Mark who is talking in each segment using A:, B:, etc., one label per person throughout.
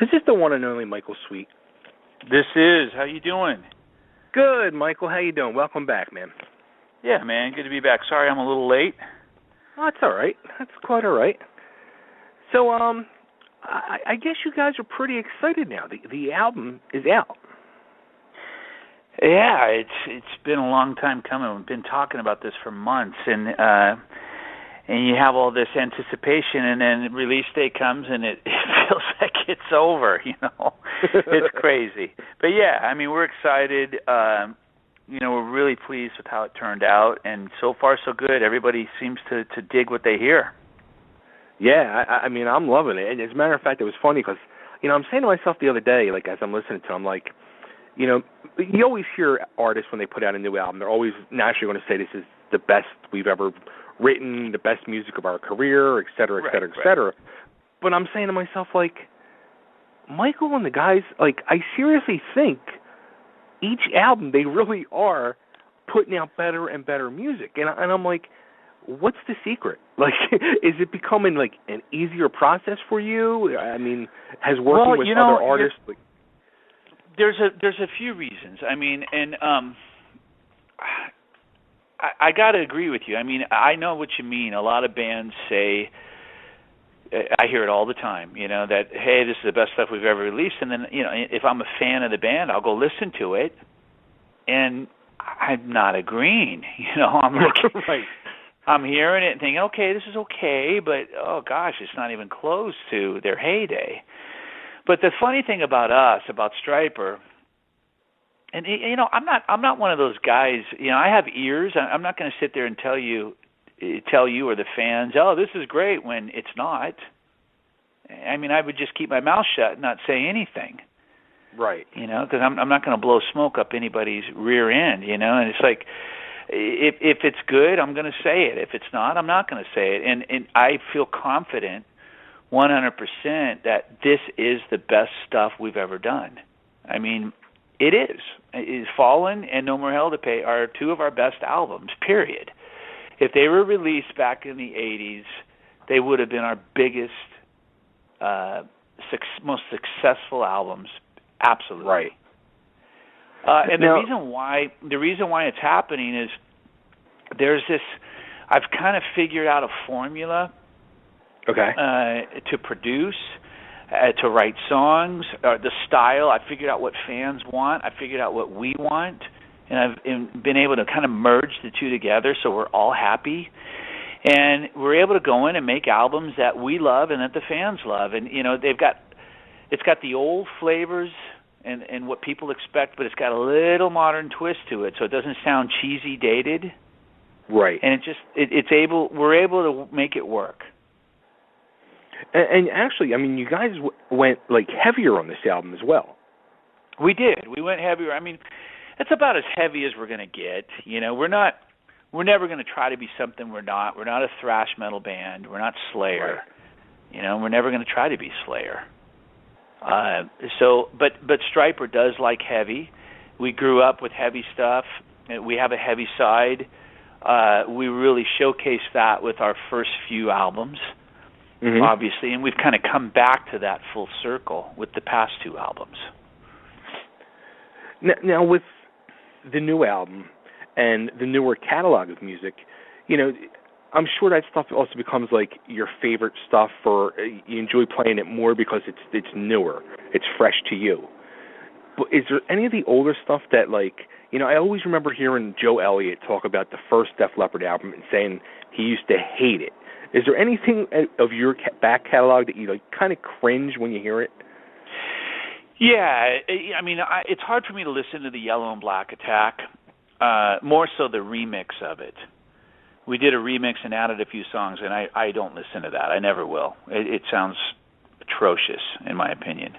A: Is this the one and only Michael Sweet?
B: This is. How you doing?
A: Good, Michael. How you doing? Welcome back, man.
B: Yeah, man. Good to be back. Sorry I'm a little late.
A: Oh, that's all right. That's quite all right. So, I guess you guys are pretty excited now. The album is out.
B: Yeah, it's been a long time coming. We've been talking about this for months, and you have all this anticipation, and then release day comes, and it feels like it's over. It's crazy. But yeah, I mean, we're excited. We're really pleased with how it turned out, and so far so good. Everybody seems to dig what they hear.
A: Yeah, I mean, I'm loving it. And as a matter of fact, it was funny because, I'm saying to myself the other day, like as I'm listening to it, I'm like, you always hear artists when they put out a new album, they're always naturally going to say this is the best we've ever written, the best music of our career, et cetera, et cetera, et cetera. But I'm saying to myself, like, Michael and the guys, like, I seriously think each album they really are putting out better and better music. And I'm like, what's the secret? Like, is it becoming, like, an easier process for you? I mean, has working with other artists...
B: There's a few reasons. I mean, and I got to agree with you. I mean, I know what you mean. A lot of bands say, I hear it all the time, that, hey, this is the best stuff we've ever released. And then, if I'm a fan of the band, I'll go listen to it, and I'm not agreeing. I'm like,
A: right.
B: I'm hearing it and thinking, okay, this is okay, but, oh, gosh, it's not even close to their heyday. But the funny thing about us, about Stryper, and I'm not one of those guys. I have ears. I'm not going to sit there and tell you or the fans, oh, this is great when it's not. I mean, I would just keep my mouth shut and not say anything.
A: Right.
B: Because I'm not going to blow smoke up anybody's rear end. And it's like, if it's good, I'm going to say it. If it's not, I'm not going to say it. And I feel confident 100% that this is the best stuff we've ever done. I mean, it is. Fallen and No More Hell to Pay are two of our best albums, period. If they were released back in the 80s, they would have been our biggest, most successful albums, absolutely.
A: Right.
B: And the reason why it's happening is there's this, I've kind of figured out a formula to produce, to write songs, the style. I figured out what fans want. I figured out what we want. And I've been able to kind of merge the two together so we're all happy. And we're able to go in and make albums that we love and that the fans love. And, it's got the old flavors and what people expect, but it's got a little modern twist to it so it doesn't sound cheesy, dated.
A: Right.
B: And we're able to make it work.
A: And actually, I mean, you guys went, like, heavier on this album as well.
B: We did. We went heavier. I mean, it's about as heavy as we're going to get. We're never going to try to be something we're not. We're not a thrash metal band. We're not Slayer. Right. We're never going to try to be Slayer. But Stryper does like heavy. We grew up with heavy stuff. We have a heavy side. We really showcased that with our first few albums. Mm-hmm. Obviously, and we've kind of come back to that full circle with the past two albums.
A: Now with the new album and the newer catalog of music, I'm sure that stuff also becomes like your favorite stuff, or you enjoy playing it more because it's newer, it's fresh to you. But is there any of the older stuff that, like, I always remember hearing Joe Elliott talk about the first Def Leppard album and saying he used to hate it. Is there anything of your back catalog that you kind of cringe when you hear it?
B: Yeah, I mean, it's hard for me to listen to the Yellow and Black Attack, more so the remix of it. We did a remix and added a few songs, and I don't listen to that. I never will. It sounds atrocious, in my opinion.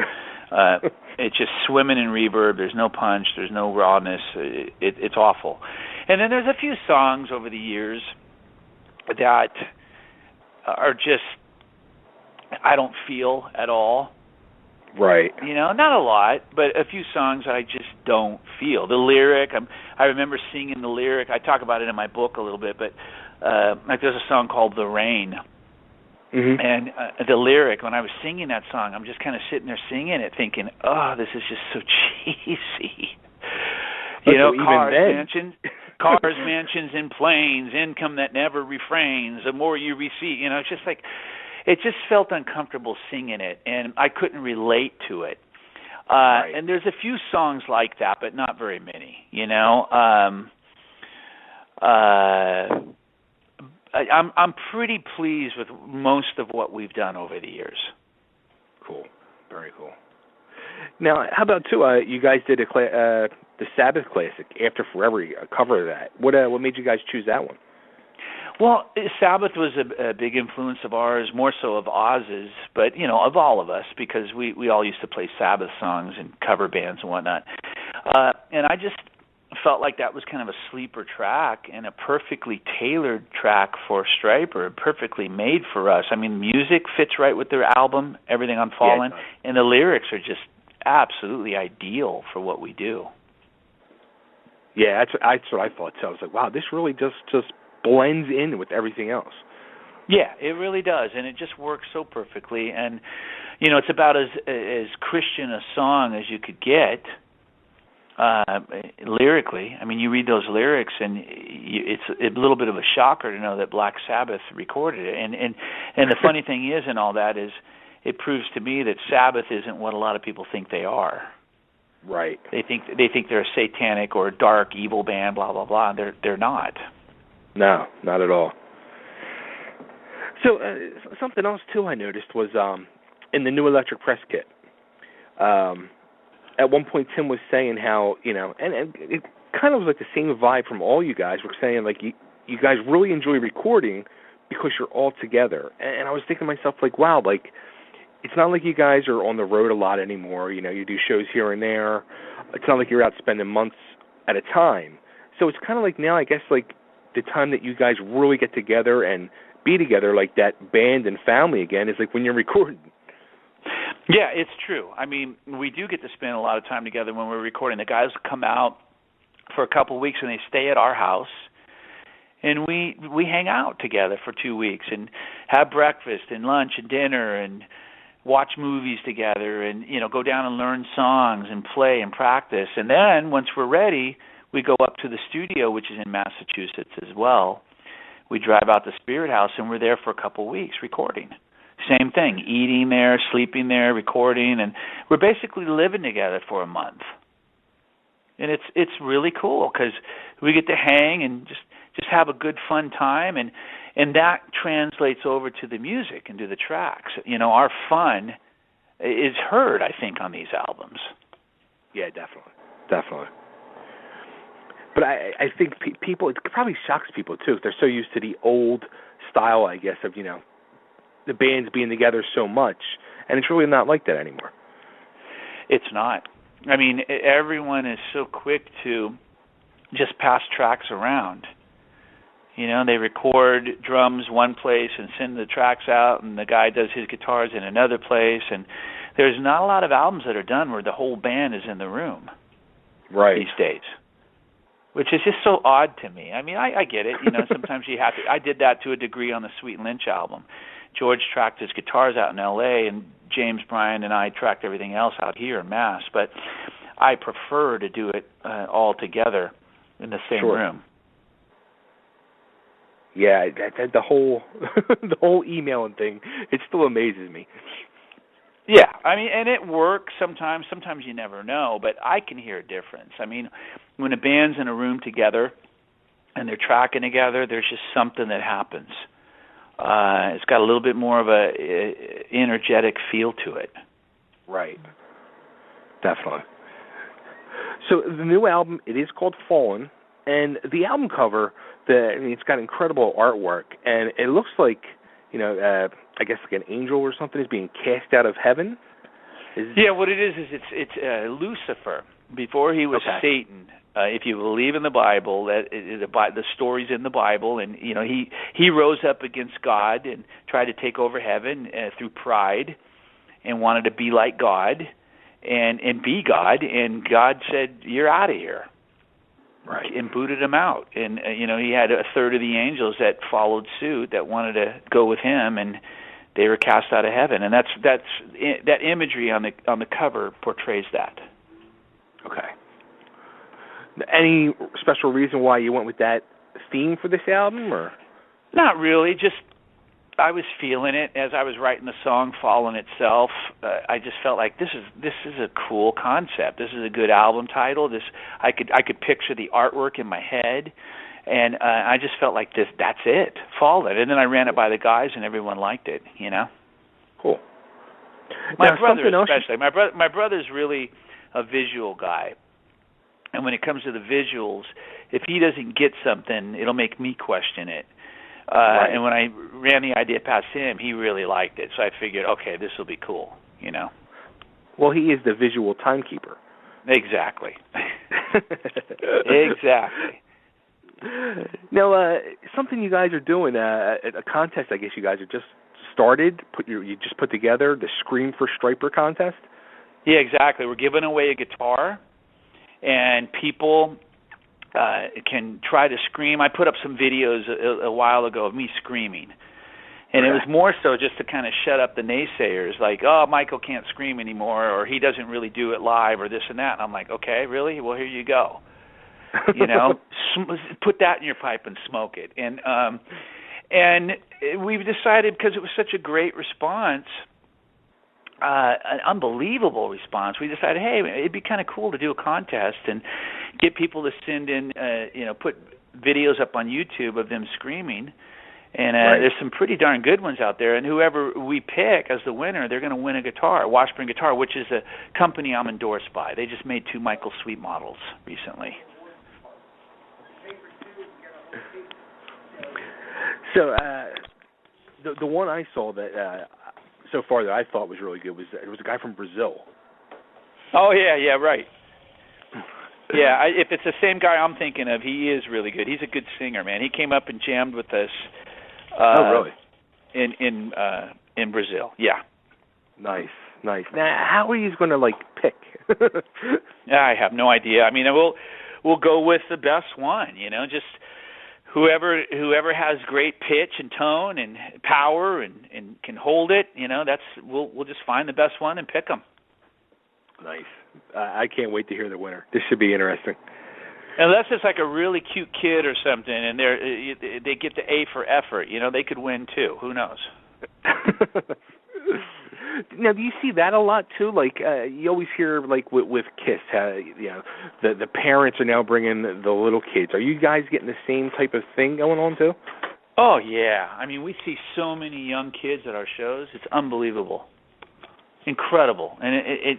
B: It's just swimming in reverb. There's no punch. There's no rawness. It's awful. And then there's a few songs over the years that are just, I don't feel at all.
A: Right.
B: Not a lot, but a few songs I just don't feel. The lyric, I remember singing the lyric. I talk about it in my book a little bit, but like there's a song called The Rain, And the lyric, when I was singing that song, I'm just kind of sitting there singing it, thinking, "Oh, this is just so cheesy." You know, cars, mansions, and planes, income that never refrains. The more you receive, you know, it's just like, it just felt uncomfortable singing it, and I couldn't relate to it.
A: Right.
B: And there's a few songs like that, but not very many. You know, I'm pretty pleased with most of what we've done over the years.
A: Cool, very cool. Now, how about too? You guys did the Sabbath classic, After Forever, a cover of that. What made you guys choose that one?
B: Well, Sabbath was a big influence of ours, more so of Oz's, but you know, of all of us, because we all used to play Sabbath songs and cover bands and whatnot. And I just felt like that was kind of a sleeper track and a perfectly tailored track for Stryper, perfectly made for us. I mean, the music fits right with their album, Everything on Fallen, and the lyrics are just absolutely ideal for what we do.
A: Yeah, that's what I thought too. I was like, wow, this really just blends in with everything else.
B: Yeah, it really does, and it just works so perfectly. And you know, it's about as Christian a song as you could get. Lyrically, I mean, you read those lyrics, and it's a little bit of a shocker to know that Black Sabbath recorded it. And the funny thing is, in all that is, it proves to me that Sabbath isn't what a lot of people think they are.
A: Right.
B: They think they're a satanic or a dark, evil band, blah blah blah. They're not.
A: No, not at all. So something else too I noticed was in the new electric press kit. At one point, Tim was saying how, you know, and it kind of was like the same vibe from all you guys were saying, like, you guys really enjoy recording because you're all together. And I was thinking to myself, like, wow, like, it's not like you guys are on the road a lot anymore. You know, you do shows here and there. It's not like you're out spending months at a time. So it's kind of like now, I guess, like, the time that you guys really get together and be together, like that band and family again, is like when you're recording.
B: Yeah, it's true. I mean, we do get to spend a lot of time together when we're recording. The guys come out for a couple of weeks and they stay at our house, and we hang out together for 2 weeks and have breakfast and lunch and dinner and watch movies together and, you know, go down and learn songs and play and practice. And then once we're ready, we go up to the studio, which is in Massachusetts as well. We drive out to Spirit House, and we're there for a couple of weeks recording. Same thing, eating there, sleeping there, recording, and we're basically living together for a month. And it's really cool because we get to hang and just have a good fun time, and that translates over to the music and to the tracks. You know, our fun is heard, I think, on these albums.
A: Yeah, definitely. But I think people, it probably shocks people too. They're so used to the old style, I guess, of, you know, the bands being together so much, and it's really not like that anymore.
B: It's not. I mean, everyone is so quick to just pass tracks around. You know, they record drums one place and send the tracks out, and the guy does his guitars in another place, and there's not a lot of albums that are done where the whole band is in the room these days, which is just so odd to me. I mean, I get it. You know, sometimes you have to. I did that to a degree on the Sweet and Lynch album. George tracked his guitars out in L.A., and James Bryan and I tracked everything else out here in Mass. But I prefer to do it all together in the same room.
A: Yeah, the whole the whole emailing thing, it still amazes me.
B: Yeah, I mean, and it works sometimes. Sometimes you never know, but I can hear a difference. I mean, when a band's in a room together and they're tracking together, there's just something that happens. It's got a little bit more of a energetic feel to it.
A: Right. Definitely. So the new album, it is called Fallen, and the album cover, it's got incredible artwork, and it looks like, you know, I guess like an angel or something is being cast out of heaven.
B: Yeah, what it is it's Lucifer. Before he was Satan. If you believe in the Bible, that the stories in the Bible, and you know he rose up against God and tried to take over heaven through pride, and wanted to be like God, and be God, and God said, "You're out of here,"
A: right,
B: and booted him out. And you know, he had a third of the angels that followed suit that wanted to go with him, and they were cast out of heaven, and that imagery on the cover portrays that.
A: Okay. Any special reason why you went with that theme for this album, or?
B: Not really. Just I was feeling it as I was writing the song, Fallen itself. I just felt like this is a cool concept. This is a good album title. I could picture the artwork in my head, and I just felt like that's it, Fallen. And then I ran it by the guys, and everyone liked it. You know.
A: Cool.
B: My brother especially. My brother's really a visual guy. And when it comes to the visuals, if he doesn't get something, it'll make me question it.
A: Right.
B: And when I ran the idea past him, he really liked it. So I figured, okay, this will be cool, you know.
A: Well, he is the visual timekeeper.
B: Exactly. Exactly.
A: Now, something you guys are doing, a contest I guess you guys have just started, you just put together, the Scream for Stryper contest?
B: Yeah, exactly. We're giving away a guitar, and people can try to scream. I put up some videos a while ago of me screaming, and it was more so just to kind of shut up the naysayers, like, oh, Michael can't scream anymore, or he doesn't really do it live, or this and that. And I'm like, okay, really? Well, here you go. You know, put that in your pipe and smoke it. And we've decided, because it was such a great response, an unbelievable response, we decided, hey, it'd be kind of cool to do a contest and get people to send in, put videos up on YouTube of them screaming. And there's some pretty darn good ones out there. And whoever we pick as the winner, they're going to win a guitar, Washburn Guitar, which is a company I'm endorsed by. They just made 2 Michael Sweet models recently.
A: So the one I saw that so far that I thought was really good was it was a guy from Brazil.
B: Oh yeah, right. Yeah, if it's the same guy I'm thinking of, he is really good. He's a good singer, man. He came up and jammed with us.
A: Oh, really?
B: In Brazil, yeah.
A: Nice. Now, how are you going to pick?
B: I have no idea. I mean, we'll go with the best one. You know, just whoever has great pitch and tone and power and can hold it. You know, we'll just find the best one and pick them.
A: Nice. I can't wait to hear the winner. This should be interesting.
B: Unless it's like a really cute kid or something, and they get the A for effort. You know, they could win too. Who knows?
A: Now, do you see that a lot too? You always hear with Kiss, the parents are now bringing the little kids. Are you guys getting the same type of thing going on too?
B: Oh yeah. I mean, we see so many young kids at our shows. It's unbelievable, incredible, and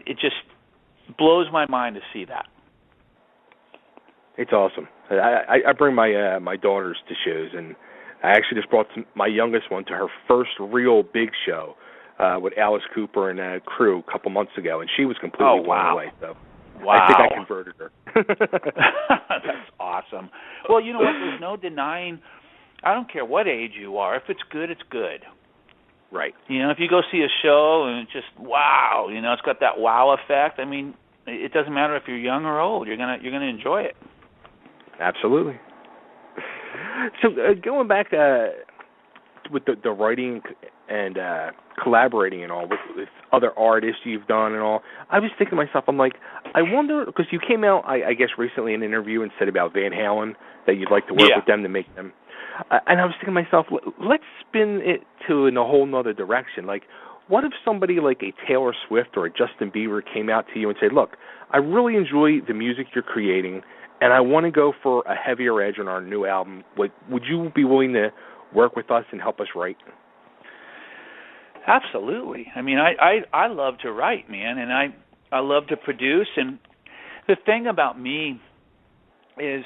B: it just blows my mind to see that.
A: It's awesome. I bring my daughters to shows, and I actually just brought my youngest one to her first real big show with Alice Cooper and crew a couple months ago, and she was completely blown away. So I think I converted her.
B: That's awesome. Well, you know what? There's no denying. I don't care what age you are. If it's good, it's good.
A: Right.
B: You know, if you go see a show and it's just wow, you know, it's got that wow effect. I mean, it doesn't matter if you're young or old. You're gonna enjoy it.
A: Absolutely. So going back with the writing and collaborating and all with other artists you've done and all, I was thinking to myself, I'm like, I wonder, because you came out, I guess, recently in an interview and said about Van Halen that you'd like to work with them to make them. And I was thinking to myself, let's spin it in a whole nother direction. Like, what if somebody like a Taylor Swift or a Justin Bieber came out to you and said, look, I really enjoy the music you're creating, and I want to go for a heavier edge on our new album. Would you be willing to work with us and help us write?
B: Absolutely. I mean, I love to write, man, and I love to produce. And the thing about me is,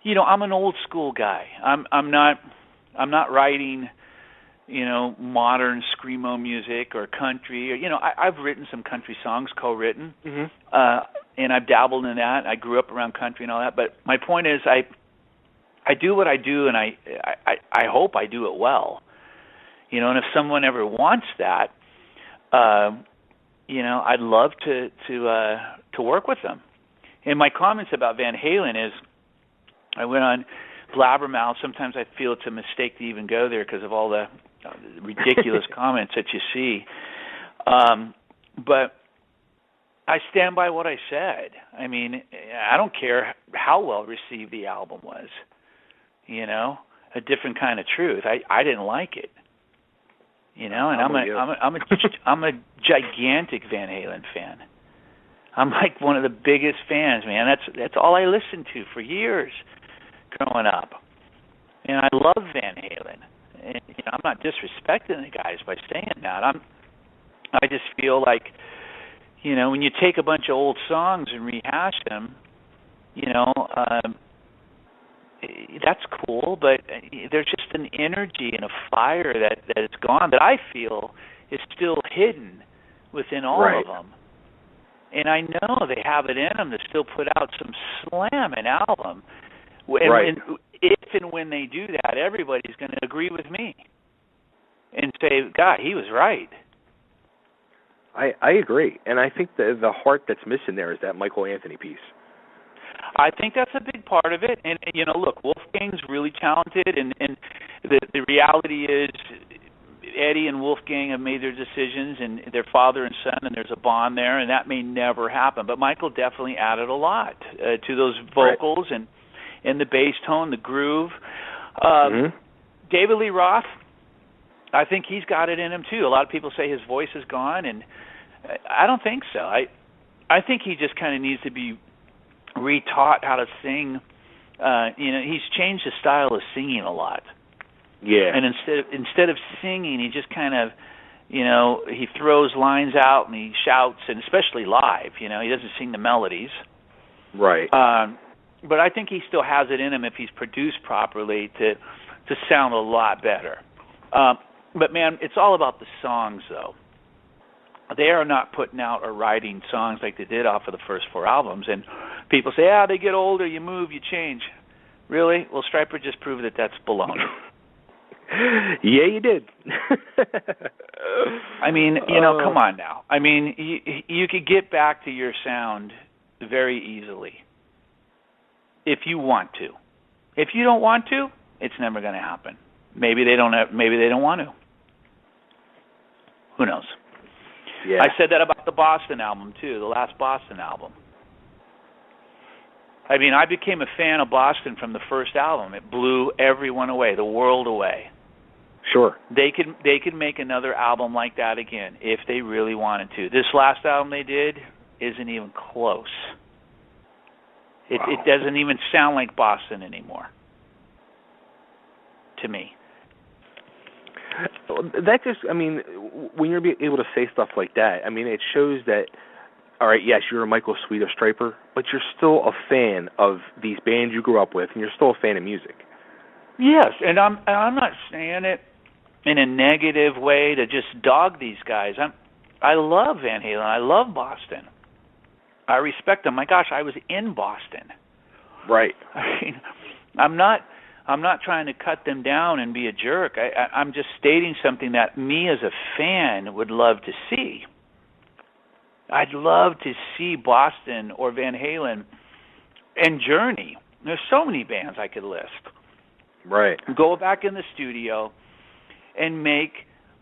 B: you know, I'm an old school guy. I'm not writing, you know, modern screamo music or country. Or, you know, I've written some country songs, co-written, and I've dabbled in that. I grew up around country and all that. But my point is, I do what I do, and I hope I do it well. You know, and if someone ever wants that, you know, I'd love to work with them. And my comments about Van Halen is, I went on Blabbermouth. Sometimes I feel it's a mistake to even go there because of all the ridiculous comments that you see. But I stand by what I said. I mean, I don't care how well received the album was. You know, A Different Kind of Truth. I didn't like it. You know, and I'm a gigantic Van Halen fan. I'm like one of the biggest fans, man. That's all I listened to for years growing up. And I love Van Halen. And you know, I'm not disrespecting the guys by saying that. I just feel like, you know, when you take a bunch of old songs and rehash them, you know, that's cool, but there's just an energy and a fire that is gone that I feel is still hidden within all of them. And I know they have it in them to still put out some slamming album. And if and when they do that, everybody's going to agree with me and say, God, he was right.
A: I agree. And I think the heart that's missing there is that Michael Anthony piece.
B: I think that's a big part of it. And you know, look, Wolfgang's really talented, and the reality is Eddie and Wolfgang have made their decisions, and they're father and son, and there's a bond there, and that may never happen. But Michael definitely added a lot to those vocals and the bass tone, the groove. David Lee Roth, I think he's got it in him too. A lot of people say his voice is gone, and I don't think so. I think he just kind of needs to be retaught how to sing. You know, he's changed his style of singing a lot.
A: Yeah.
B: And instead of singing, he just kind of, you know, he throws lines out and he shouts, and especially live, you know, he doesn't sing the melodies.
A: Right.
B: But I think he still has it in him if he's produced properly to sound a lot better. But man, it's all about the songs, though. They are not putting out or writing songs like they did off of the first 4 albums. And people say, they get older, you move, you change. Really? Well, Stryper just proved that that's baloney.
A: Yeah, you did.
B: I mean, you know, come on now. I mean, you could get back to your sound very easily if you want to. If you don't want to, it's never going to happen. Maybe they don't want to. Who knows?
A: Yeah.
B: I said that about the Boston album too, the last Boston album. I mean, I became a fan of Boston from the first album. It blew everyone away, the world away.
A: Sure.
B: They could make another album like that again if they really wanted to. This last album they did isn't even close. It doesn't even sound like Boston anymore, to me.
A: That just, I mean, when you're able to say stuff like that, I mean, it shows that, all right, yes, you're a Michael Sweet of Stryper, but you're still a fan of these bands you grew up with, and you're still a fan of music. Yes,
B: and I'm not saying it in a negative way to just dog these guys. I love Van Halen. I love Boston. I respect them. My gosh, I was in Boston.
A: Right.
B: I mean, I'm not trying to cut them down and be a jerk. I'm just stating something that me as a fan would love to see. I'd love to see Boston or Van Halen and Journey. There's so many bands I could list.
A: Right.
B: Go back in the studio and make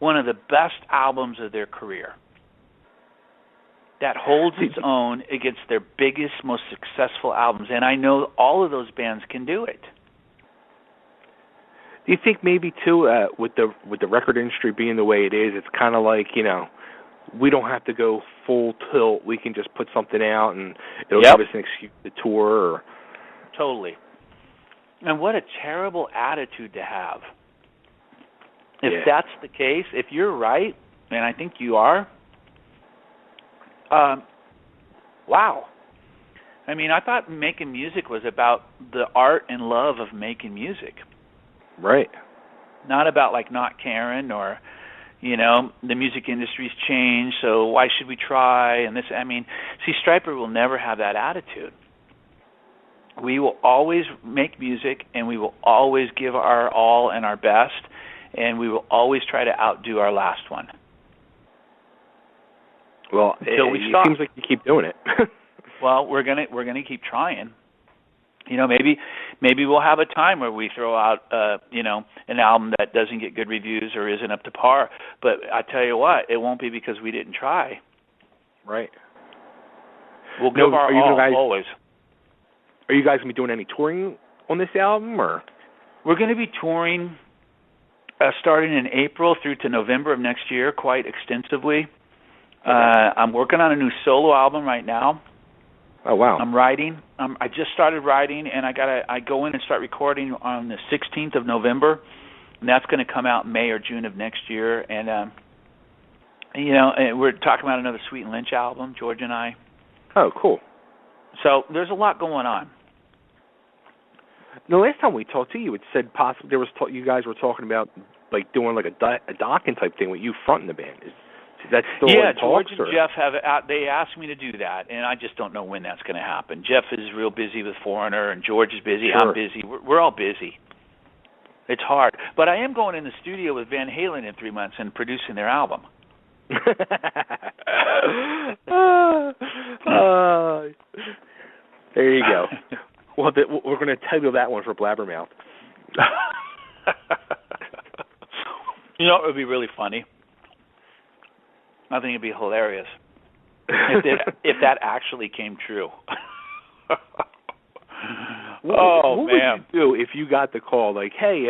B: one of the best albums of their career that holds its own against their biggest, most successful albums. And I know all of those bands can do it.
A: Do you think maybe too, with the record industry being the way it is, it's kind of like, you know, we don't have to go full tilt. We can just put something out, and it'll give us an excuse to tour. Or...
B: Totally. And what a terrible attitude to have. If that's the case, if you're right, and I think you are, wow. I mean, I thought making music was about the art and love of making music.
A: Right.
B: Not about, like, not caring or, you know, the music industry's changed, so why should we try? And this, I mean, see, Stryper will never have that attitude. We will always make music, and we will always give our all and our best, and we will always try to outdo our last one.
A: Well, it seems like you keep doing it.
B: Well, we're gonna keep trying. You know, maybe maybe we'll have a time where we throw out, an album that doesn't get good reviews or isn't up to par. But I tell you what, it won't be because we didn't try.
A: Right.
B: We'll give our all, always.
A: Are you guys going to be doing any touring on this album, or?
B: We're going to be touring starting in April through to November of next year quite extensively. Okay. I'm working on a new solo album right now.
A: Oh, wow.
B: I'm writing. I just started writing, and I go in and start recording on the 16th of November, and that's going to come out in May or June of next year. And, and we're talking about another Sweet and Lynch album, George and I.
A: Oh, cool.
B: So there's a lot going on.
A: The last time we talked to you, it said possibly you guys were talking about like doing like a docking type thing with you fronting the band. Is that still in talks?
B: George and Jeff they asked me to do that, and I just don't know when that's going to happen. Jeff is real busy with Foreigner, and George is busy.
A: Sure.
B: I'm busy. We're all busy. It's hard, but I am going in the studio with Van Halen in 3 months and producing their album.
A: There you go. Well, we're going to title that one for Blabbermouth.
B: You know, it would be really funny. I think it'd be hilarious if that actually came true.
A: What would you do if you got the call like, "Hey,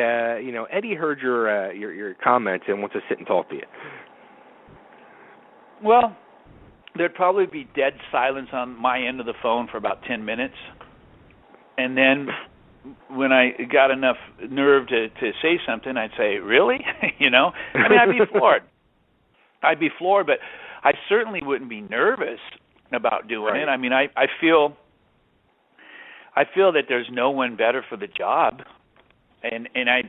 A: Eddie heard your comments and wants to sit and talk to you"?
B: Well, there'd probably be dead silence on my end of the phone for about 10 minutes. And then when I got enough nerve to say something, I'd say, "Really?" I'd be floored. I'd be floored, but I certainly wouldn't be nervous about doing it. I mean, I feel that there's no one better for the job, and I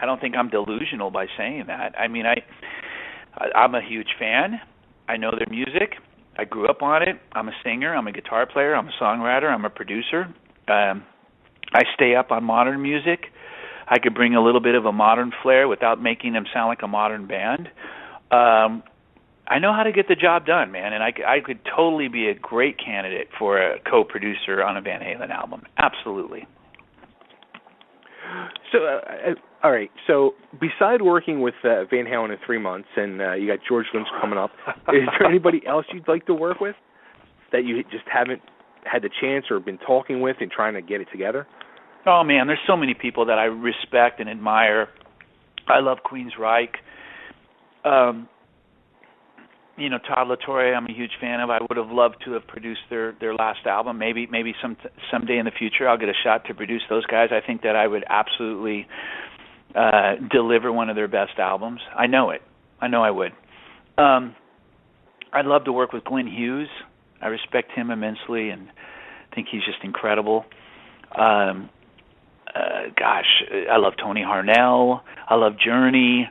B: don't think I'm delusional by saying that. I mean, I'm a huge fan. I know their music. I grew up on it. I'm a singer. I'm a guitar player. I'm a songwriter. I'm a producer. I stay up on modern music. I could bring a little bit of a modern flair without making them sound like a modern band. I know how to get the job done, man, and I could totally be a great candidate for a co-producer on a Van Halen album. Absolutely.
A: So, all right. So, beside working with Van Halen in 3 months, and you got George Lynch coming up, is there anybody else you'd like to work with that you just haven't had the chance or been talking with and trying to get it together?
B: Oh, man, there's so many people that I respect and admire. I love Queensryche. Todd La Torre, I'm a huge fan of. I would have loved to have produced their last album. Maybe someday in the future I'll get a shot to produce those guys. I think that I would absolutely deliver one of their best albums. I know it. I know I would. I'd love to work with Glenn Hughes. I respect him immensely and think he's just incredible. I love Tony Harnell. I love Journey,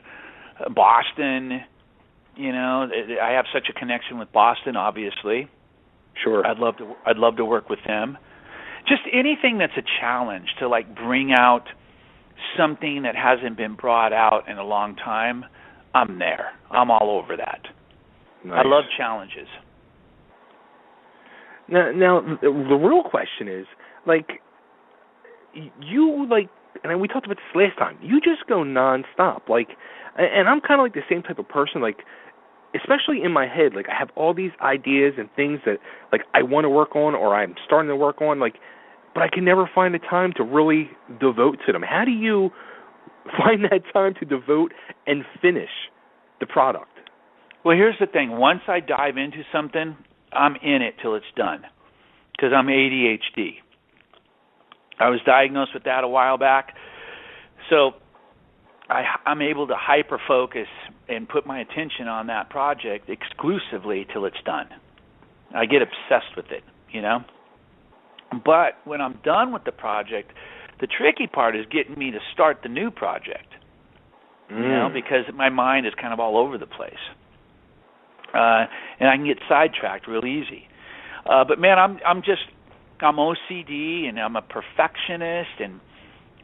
B: Boston. I have such a connection with Boston, obviously.
A: Sure.
B: I'd love to work with them. Just anything that's a challenge to bring out something that hasn't been brought out in a long time. I'm there. I'm all over that.
A: Nice.
B: I love challenges.
A: Now the real question is, and we talked about this last time, you just go nonstop, and I'm kind of the same type of person, especially in my head, I have all these ideas and things that, I want to work on or I'm starting to work on, but I can never find the time to really devote to them. How do you find that time to devote and finish the product?
B: Well, here's the thing. Once I dive into something, I'm in it till it's done, because I'm ADHD. I was diagnosed with that a while back, so I'm able to hyper-focus and put my attention on that project exclusively till it's done. I get obsessed with it, But when I'm done with the project, the tricky part is getting me to start the new project, because my mind is kind of all over the place. And I can get sidetracked real easy. But man, I'm OCD and I'm a perfectionist, and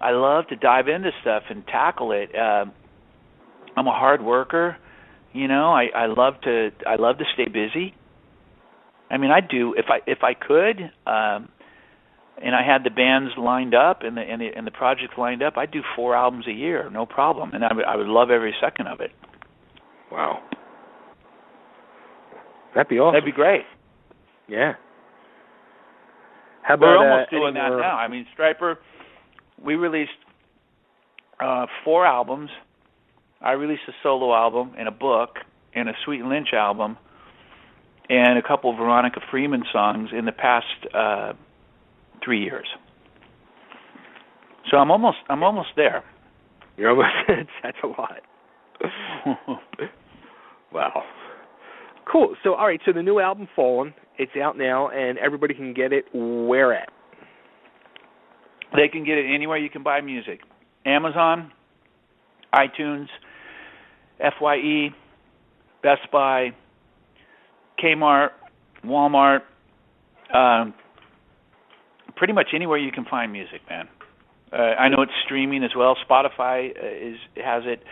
B: I love to dive into stuff and tackle it. I'm a hard worker, I love to stay busy. I mean, I do if I could. and I had the bands lined up and the projects lined up, I'd do 4 albums a year, no problem, and I would love every second of it.
A: Wow. That'd be awesome.
B: That'd be great.
A: Yeah. How about,
B: we're almost doing that now. I mean, Stryper, we released 4 albums. I released a solo album and a book and a Sweet and Lynch album and a couple of Veronica Freeman songs in the past 3 years. So I'm almost there.
A: You're almost that's a lot. Wow. Cool. So all right, so the new album Fallen, it's out now and everybody can get it where at?
B: They can get it anywhere you can buy music. Amazon, iTunes, FYE, Best Buy, Kmart, Walmart, pretty much anywhere you can find music, man. I know it's streaming as well. Spotify has it.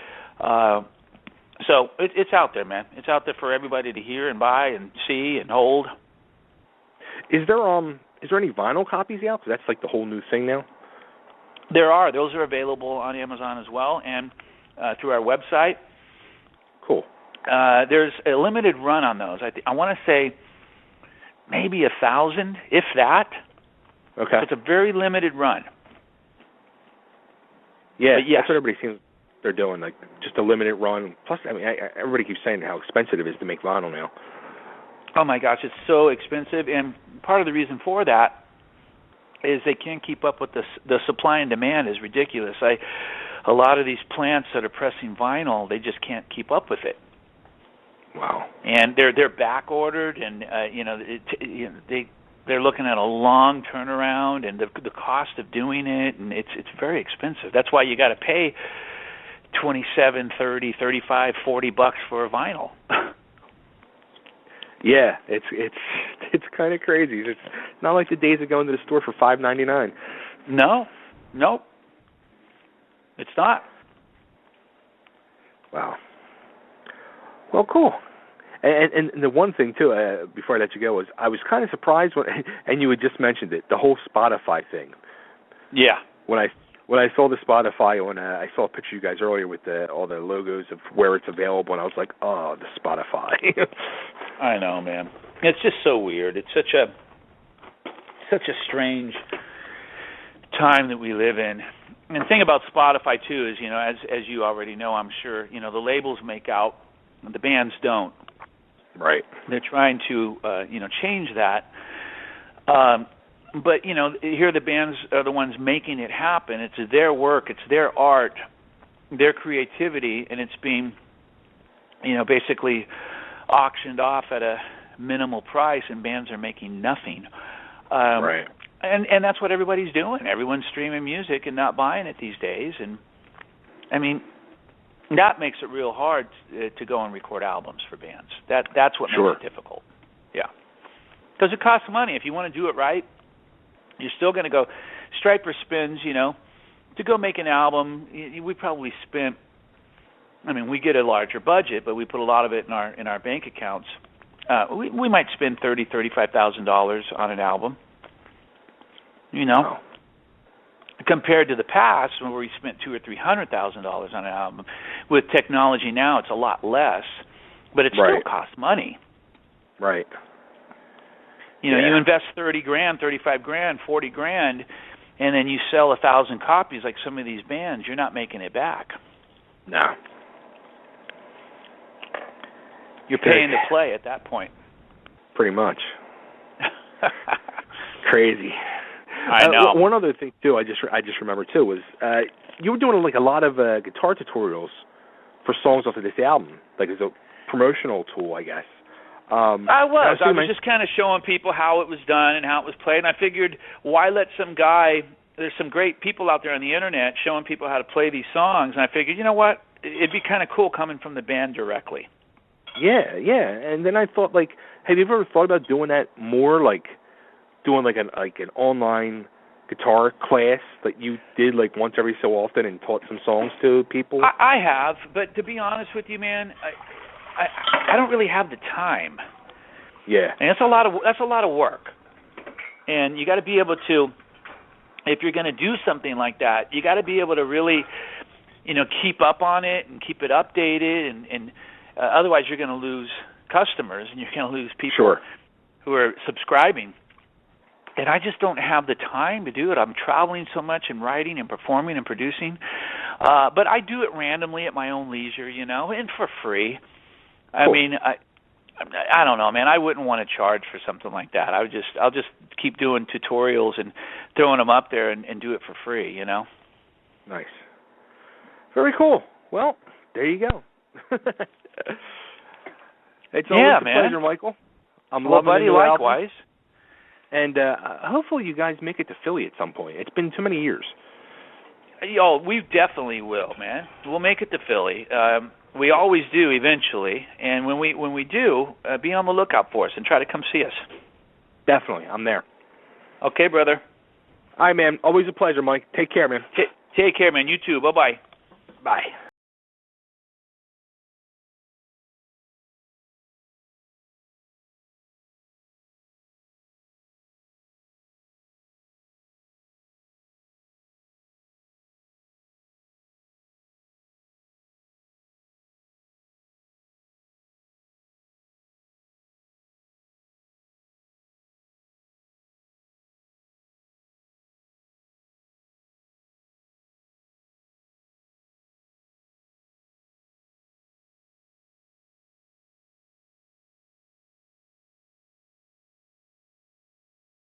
B: So it's out there, man. It's out there for everybody to hear and buy and see and hold.
A: Is there any vinyl copies out? Because that's like the whole new thing now.
B: There are. Those are available on Amazon as well and through our website.
A: Cool.
B: There's a limited run on those. I want to say maybe 1,000, if that.
A: Okay.
B: So it's a very limited run.
A: Yeah,
B: yes.
A: That's what everybody seems they're doing, like just a limited run. Plus, I mean, everybody keeps saying how expensive it is to make vinyl now.
B: Oh my gosh, it's so expensive, and part of the reason for that is they can't keep up with the supply and demand is ridiculous. A lot of these plants that are pressing vinyl, they just can't keep up with it.
A: Wow.
B: And they're back ordered, and they're looking at a long turnaround, and the cost of doing it, and it's very expensive. That's why you got to pay $27, $30, $35, $40 for a vinyl.
A: Yeah, it's kind of crazy. It's not like the days of going to the store for $5.99.
B: No, it's not.
A: Wow. Well, cool. And the one thing too, before I let you go, was I was kind of surprised when, and you had just mentioned it, the whole Spotify thing.
B: Yeah.
A: When I saw the Spotify, I saw a picture of you guys earlier with all the logos of where it's available, and I was like, oh, the Spotify.
B: I know, man. It's just so weird. It's such a strange time that we live in. And the thing about Spotify too is, as you already know, I'm sure, the labels make out, the bands don't.
A: Right.
B: They're trying to, change that. But, here the bands are the ones making it happen. It's their work, it's their art, their creativity, and it's being, basically auctioned off at a minimal price, and bands are making nothing.
A: Right.
B: And that's what everybody's doing. Everyone's streaming music and not buying it these days. And, I mean, that makes it real hard to go and record albums for bands. That's what makes it difficult. Yeah. Because it costs money. If you want to do it right, you're still going to go. Stryper spends, to go make an album, we probably spent, we get a larger budget, but we put a lot of it in our bank accounts. We might spend $30,000-$35,000 on an album.
A: Wow.
B: Compared to the past, where we spent $200,000 or $300,000 on an album. With technology now, it's a lot less, but it still costs money.
A: Right.
B: You invest $30,000, $35,000, $40,000, and then you sell 1,000 copies like some of these bands. You're not making it back.
A: No.
B: You're paying to play at that point.
A: Pretty much. Crazy.
B: I know.
A: One other thing too, I just remembered too, was you were doing like a lot of guitar tutorials for songs off of this album, like as a promotional tool, I guess.
B: I was just kind of showing people how it was done and how it was played, and I figured, why let some guy? There's some great people out there on the internet showing people how to play these songs, and I figured, you know what? It'd be kind of cool coming from the band directly.
A: Yeah. And then I thought, like, have you ever thought about doing that more, like doing like an online guitar class that you did like once every so often and taught some songs to people?
B: I have, but to be honest with you, man, I don't really have the time.
A: Yeah.
B: And that's a lot of work. And you got to be able to if you're going to do something like that, you got to be able to really, keep up on it and keep it updated, and otherwise you're going to lose customers and you're going to lose people who are subscribing. And I just don't have the time to do it. I'm traveling so much and writing and performing and producing. But I do it randomly at my own leisure, and for free. Cool. I mean, I don't know, man. I wouldn't want to charge for something like that. I'll just keep doing tutorials and throwing them up there and do it for free,
A: Nice. Very cool. Well, there you go. It's always a pleasure, Michael. I'm loving
B: buddy,
A: the new
B: likewise.
A: Album. And hopefully you guys make it to Philly at some point. It's been too many years.
B: We definitely will, man. We'll make it to Philly. We always do eventually, and when we do, be on the lookout for us and try to come see us.
A: Definitely, I'm there.
B: Okay, brother.
A: All right, man. Always a pleasure, Mike. Take care, man.
B: Take care, man. You too. Bye-bye.
A: Bye.